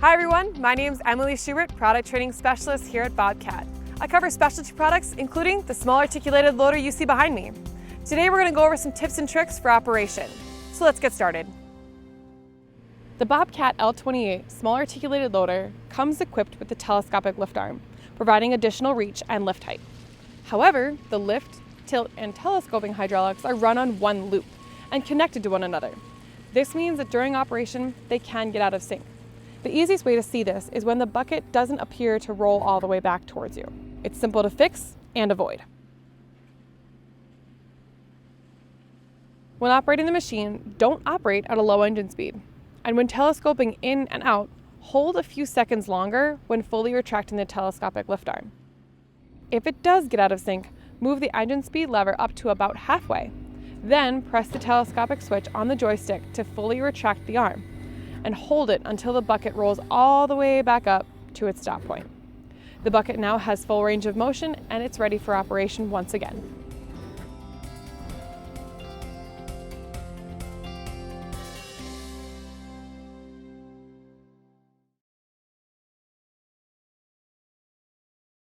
Hi everyone, my name is Emily Schubert, Product Training Specialist here at Bobcat. I cover specialty products, including the small articulated loader you see behind me. Today we're going to go over some tips and tricks for operation. So let's get started. The Bobcat L28 small articulated loader comes equipped with the telescopic lift arm, providing additional reach and lift height. However, the lift, tilt, and telescoping hydraulics are run on one loop and connected to one another. This means that during operation, they can get out of sync. The easiest way to see this is when the bucket doesn't appear to roll all the way back towards you. It's simple to fix and avoid. When operating the machine, don't operate at a low engine speed. And when telescoping in and out, hold a few seconds longer when fully retracting the telescopic lift arm. If it does get out of sync, move the engine speed lever up to about halfway. Then press the telescopic switch on the joystick to fully retract the arm, and hold it until the bucket rolls all the way back up to its stop point. The bucket now has full range of motion and it's ready for operation once again.